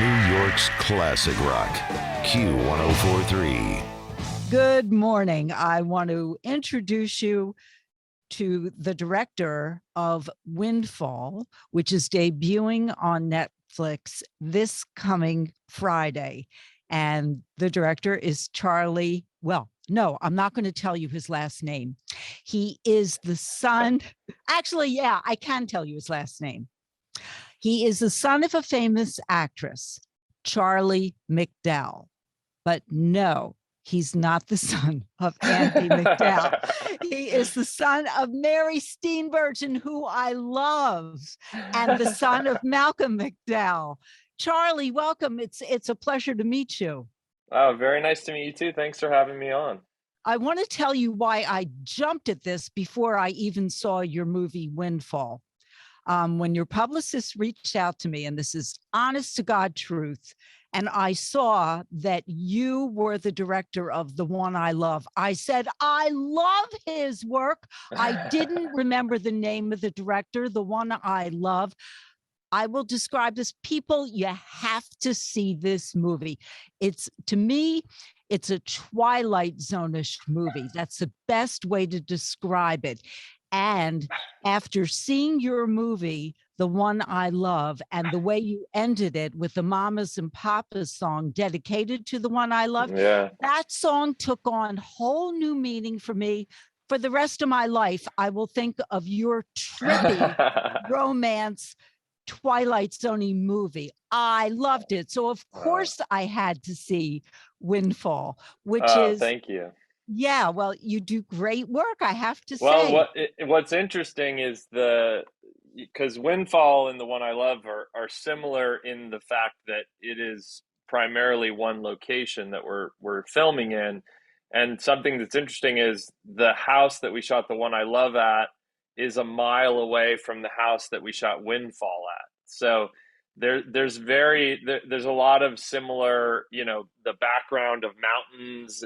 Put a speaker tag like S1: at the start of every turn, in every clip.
S1: New York's classic rock, Q1043.
S2: Good morning. I want to introduce you to the director of Windfall, which is debuting on Netflix this coming Friday. And the director is Charlie. Well, no, I'm not going to tell you his last name. He is the son. Actually, yeah, I can tell you his last name. He is the son of a famous actress, Charlie McDowell. But no, he's not the son of Andy McDowell. He is the son of Mary Steenburgen, who I love, and the son of Malcom McDowell. Charlie, welcome. It's a pleasure to meet you.
S3: Oh, very nice to meet you too. Thanks for having me on.
S2: I want to tell you why I jumped at this before I even saw your movie Windfall. When your publicist reached out to me, and this is honest to God truth, and I saw that you were the director of The One I Love, I said, I love his work. I didn't remember the name of the director, The One I Love. I will describe this. People, you have to see this movie. To me, it's a Twilight-zone-ish movie. That's the best way to describe it. And after seeing your movie, The One I Love, and the way you ended it with the Mamas and Papas song dedicated to The One I Love, that song took on whole new meaning for me. For the rest of my life, I will think of your trippy romance Twilight-zoney movie. I loved it. So of course I had to see Windfall, which is
S3: thank you.
S2: Yeah, well, you do great work, I have to say.
S3: Well, what's interesting is because Windfall and The One I Love are similar in the fact that it is primarily one location that we're filming in. And something that's interesting is the house that we shot The One I Love at is a mile away from the house that we shot Windfall at. So there's a lot of similar, the background of mountains,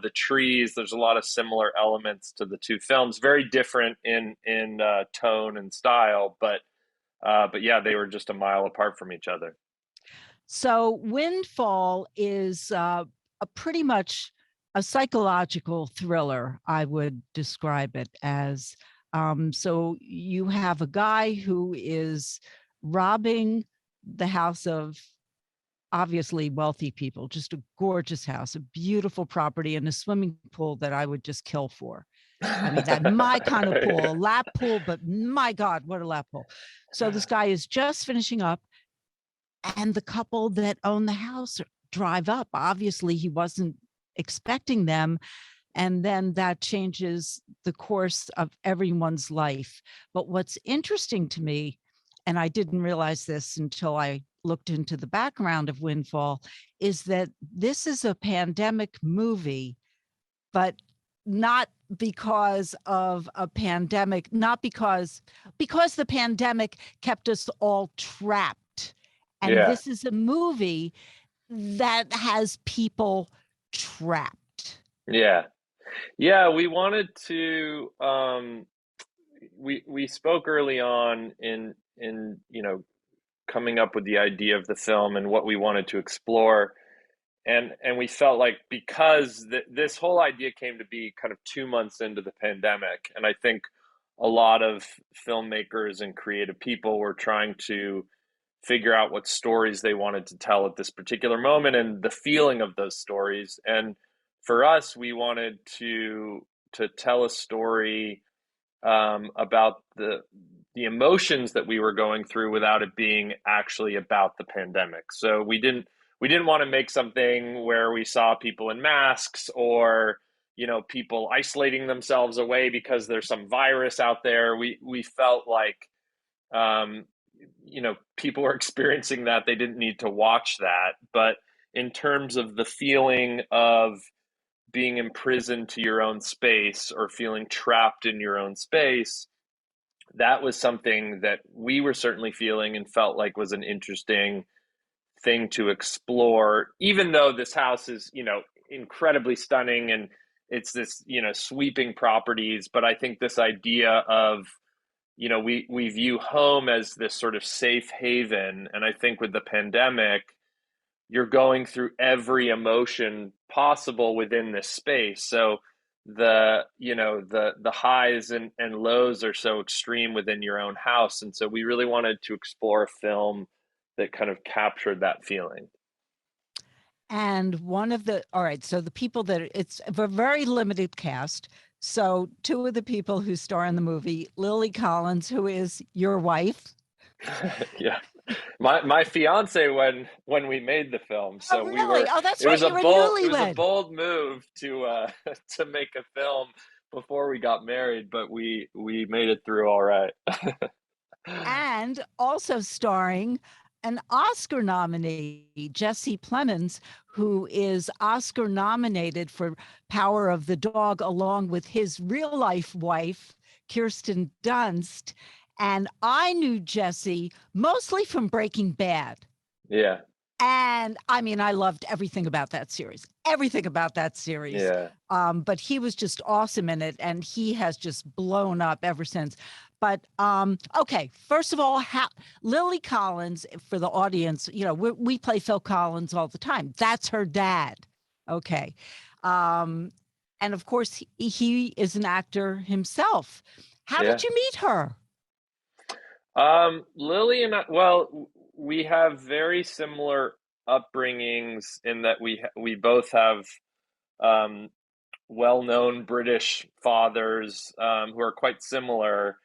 S3: the trees. There's a lot of similar elements to the two films. Very different in tone and style, but yeah, they were just a mile apart from each other.
S2: So Windfall is a pretty much a psychological thriller, I would describe it as. So you have a guy who is robbing the house of obviously wealthy people, just a gorgeous house, a beautiful property, and a swimming pool that I would just kill for. I mean, that's my kind of pool, a lap pool, but my God, what a lap pool. So this guy is just finishing up, and the couple that own the house drive up. Obviously, he wasn't expecting them. And then that changes the course of everyone's life. But what's interesting to me, and I didn't realize this until I looked into the background of Windfall, is that this is a pandemic movie, but not because of a pandemic, not because the pandemic kept us all trapped. And this is a movie that has people trapped.
S3: Yeah, we wanted to we spoke early on in coming up with the idea of the film and what we wanted to explore, and we felt like because this whole idea came to be kind of 2 months into the pandemic, and I think a lot of filmmakers and creative people were trying to figure out what stories they wanted to tell at this particular moment and the feeling of those stories. And for us, we wanted to tell a story about the emotions that we were going through without it being actually about the pandemic. So we didn't want to make something where we saw people in masks or people isolating themselves away because there's some virus out there. We felt like people were experiencing that. They didn't need to watch that. But in terms of the feeling of being imprisoned to your own space or feeling trapped in your own space, that was something that we were certainly feeling and felt like was an interesting thing to explore, even though this house is, incredibly stunning and it's this, sweeping properties. But I think this idea of, we view home as this sort of safe haven. And I think with the pandemic, you're going through every emotion possible within this space. So the highs and lows are so extreme within your own house. And so we really wanted to explore a film that kind of captured that feeling.
S2: And all right, so the people it's a very limited cast. So two of the people who star in the movie, Lily Collins, who is your wife.
S3: Yeah. My fiance when we made the film. So
S2: oh, really? That's
S3: it
S2: right.
S3: was a
S2: You were
S3: bold
S2: newlywed.
S3: move to to make a film before we got married, but we made it through all right.
S2: And also starring an Oscar nominee, Jesse Plemons, who is Oscar nominated for Power of the Dog, along with his real life wife, Kirsten Dunst. And I knew Jesse mostly from Breaking Bad.
S3: Yeah.
S2: And I mean, I loved everything about that series, everything about that series.
S3: Yeah.
S2: But he was just awesome in it, and he has just blown up ever since. But okay, first of all, Lily Collins, for the audience, we play Phil Collins all the time. That's her dad. Okay. And of course, he is an actor himself. How
S3: Yeah.
S2: did you meet her?
S3: Lily and I, well, we have very similar upbringings in that we both have well-known British fathers who are quite similar,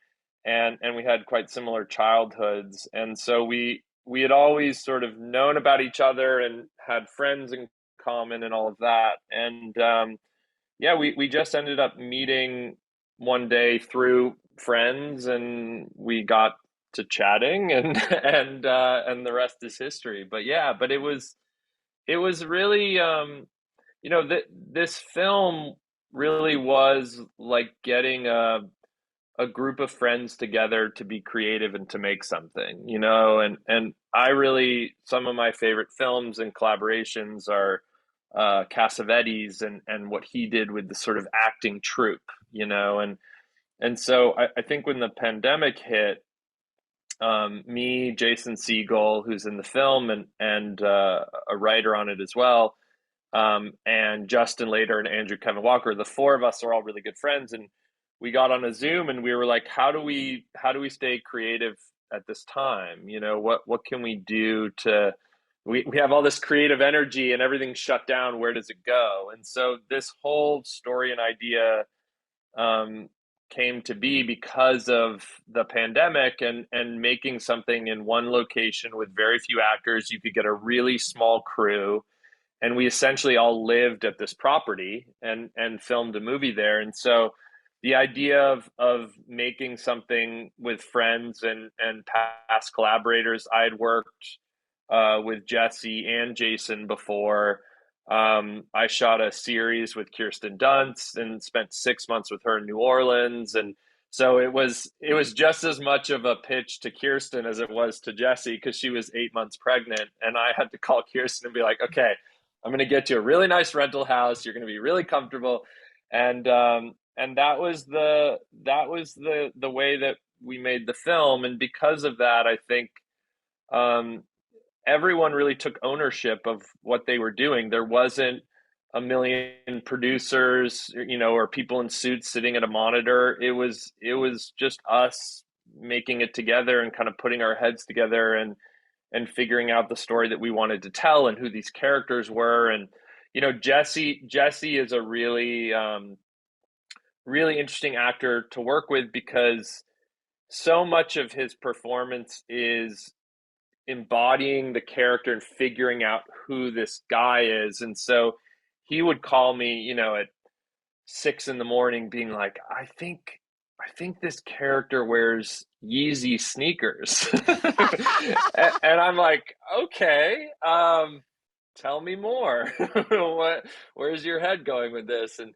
S3: and we had quite similar childhoods, and so we had always sort of known about each other and had friends in common and all of that, and yeah, we just ended up meeting one day through friends, and we got to chatting, and and the rest is history. But yeah, but it was really this film really was like getting a group of friends together to be creative and to make something, and I really, some of my favorite films and collaborations are Cassavetes and what he did with the sort of acting troupe, and so I think when the pandemic hit, me, Jason Segel, who's in the film and a writer on it as well, and Justin Later and Andrew Kevin Walker, the four of us are all really good friends, and we got on a Zoom and we were like, how do we stay creative at this time? What can we do to we have all this creative energy and everything's shut down. Where does it go? And so this whole story and idea came to be because of the pandemic and making something in one location with very few actors. You could get a really small crew, and we essentially all lived at this property and filmed a movie there. And so the idea of making something with friends and past collaborators, I had worked with Jesse and Jason before. I shot a series with Kirsten Dunst and spent 6 months with her in New Orleans, and so it was just as much of a pitch to Kirsten as it was to Jesse, because she was 8 months pregnant, and I had to call Kirsten and be like, okay, I'm going to get you a really nice rental house. You're going to be really comfortable, and that was the way that we made the film, and because of that, I think everyone really took ownership of what they were doing. There wasn't a million producers, or people in suits sitting at a monitor. It was just us making it together and kind of putting our heads together and figuring out the story that we wanted to tell and who these characters were. And Jesse is a really interesting actor to work with, because so much of his performance is embodying the character and figuring out who this guy is. And so he would call me, at 6 a.m, being like, I think this character wears Yeezy sneakers. And I'm like, okay, tell me more. Where's your head going with this? And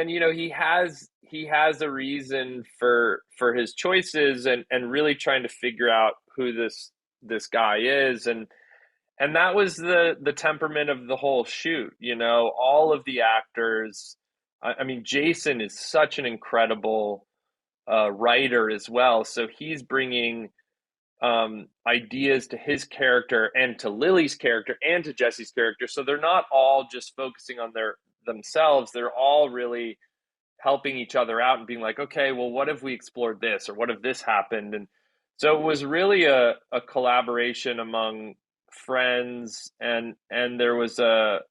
S3: he has a reason for his choices, and really trying to figure out who this guy is, and that was the temperament of the whole shoot. All of the actors, I mean, Jason is such an incredible writer as well, so he's bringing ideas to his character and to Lily's character and to Jesse's character. So they're not all just focusing on themselves. They're all really helping each other out and being like, okay, well, what if we explored this, or what if this happened? And so it was really a collaboration among friends, and there was a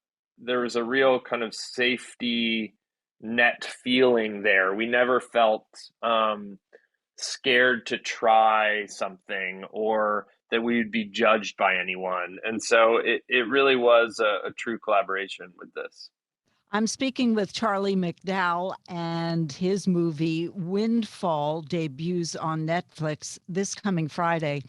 S3: real kind of safety net feeling there. We never felt scared to try something, or that we would be judged by anyone. And so it really was a true collaboration with this.
S2: I'm speaking with Charlie McDowell, and his movie Windfall debuts on Netflix this coming Friday.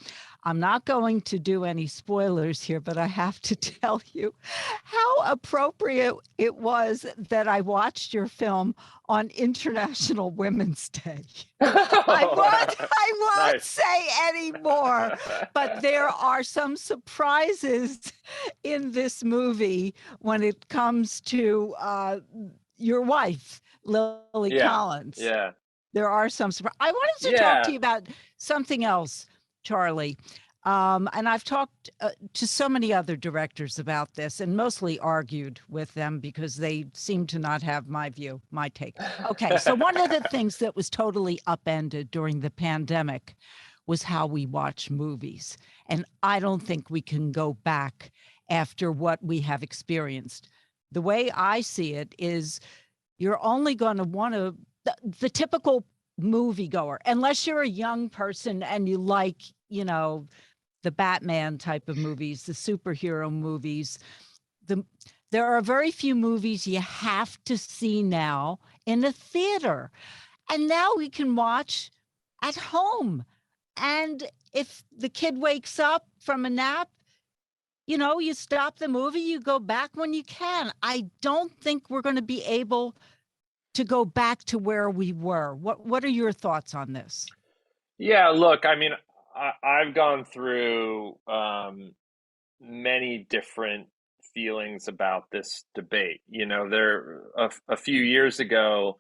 S2: I'm not going to do any spoilers here, but I have to tell you how appropriate it was that I watched your film on International Women's Day. I won't say any more, but there are some surprises in this movie when it comes to your wife, Lily Collins.
S3: Yeah.
S2: There are some surprises. I wanted to talk to you about something else, Charlie. And I've talked to so many other directors about this, and mostly argued with them because they seem to not have my view, my take. Okay, so one of the things that was totally upended during the pandemic was how we watch movies. And I don't think we can go back after what we have experienced. The way I see it is you're only going to want to, the typical moviegoer, unless you're a young person and you like, the Batman type of movies, the superhero movies. There are very few movies you have to see now in a theater. And now we can watch at home. And if the kid wakes up from a nap, you stop the movie, you go back when you can. I don't think we're going to be able to go back to where we were. What are your thoughts on this?
S3: Yeah, look, I mean, I've gone through many different feelings about this debate. There a few years ago,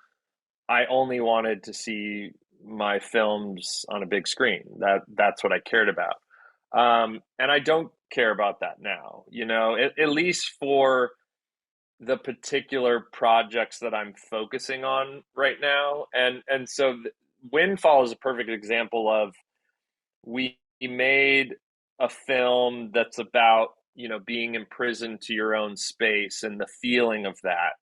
S3: I only wanted to see my films on a big screen. That's what I cared about, and I don't care about that now. At least for the particular projects that I'm focusing on right now, and so Windfall is a perfect example of, we made a film that's about being imprisoned to your own space and the feeling of that.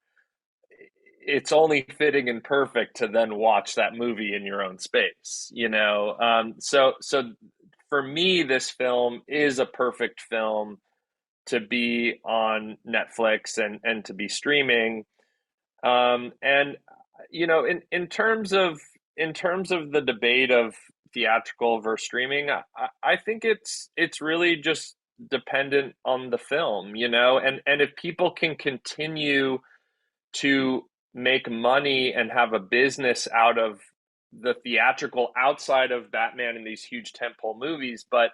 S3: It's only fitting and perfect to then watch that movie in your own space. So for me, this film is a perfect film to be on Netflix and to be streaming. And in terms of the debate of theatrical versus streaming, I think it's really just dependent on the film, and if people can continue to make money and have a business out of the theatrical outside of Batman and these huge tentpole movies, but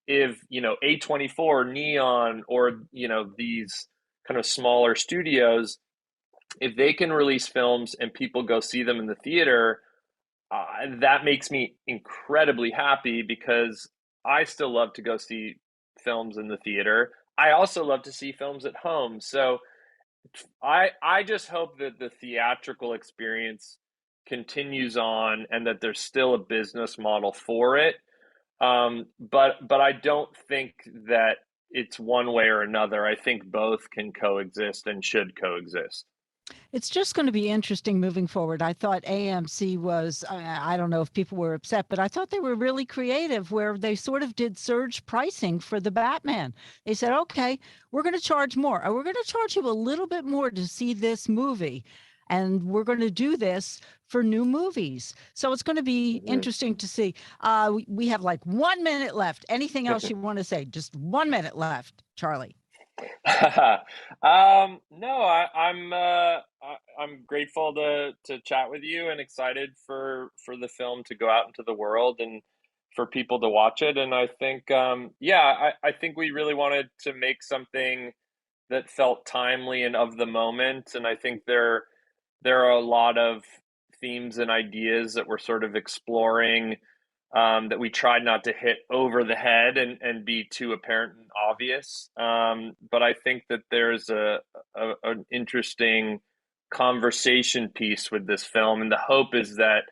S3: if A24, Neon, or these kind of smaller studios, if they can release films and people go see them in the theater, that makes me incredibly happy, because I still love to go see films in the theater. I also love to see films at home. So I just hope that the theatrical experience continues on and that there's still a business model for it. But I don't think that it's one way or another. I think both can coexist and should coexist.
S2: It's just going to be interesting moving forward. I thought AMC was, I don't know if people were upset, but I thought they were really creative, where they sort of did surge pricing for the Batman. They said, okay, we're going to charge more. Or we're going to charge you a little bit more to see this movie. And we're going to do this for new movies. So it's going to be interesting to see. We have like 1 minute left. Anything else you want to say? Just 1 minute left, Charlie.
S3: No, I'm grateful to chat with you, and excited for the film to go out into the world and for people to watch it. And I think, I think we really wanted to make something that felt timely and of the moment. And I think there are a lot of themes and ideas that we're sort of exploring that we tried not to hit over the head and be too apparent and obvious. But I think that there's an interesting conversation piece with this film, and the hope is that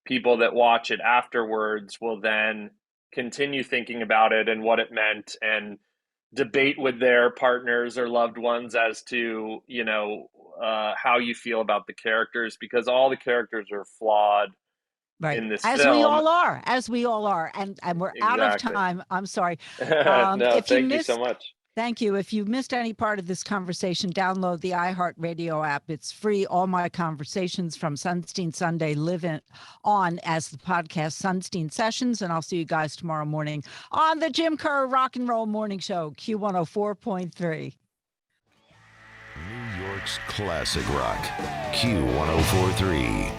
S3: people that watch it afterwards will then continue thinking about it and what it meant, and debate with their partners or loved ones as to how you feel about the characters, because all the characters are flawed
S2: Right.
S3: in this
S2: As
S3: film.
S2: we all are, and we're out of
S3: Exactly.
S2: time. I'm sorry.
S3: No, thank you so much.
S2: Thank you. If you missed any part of this conversation, download the iHeartRadio app. It's free. All my conversations from Sonstein Sunday live on as the podcast Sonstein Sessions. And I'll see you guys tomorrow morning on the Jim Kerr Rock and Roll Morning Show, Q104.3.
S1: New York's classic rock, Q104.3.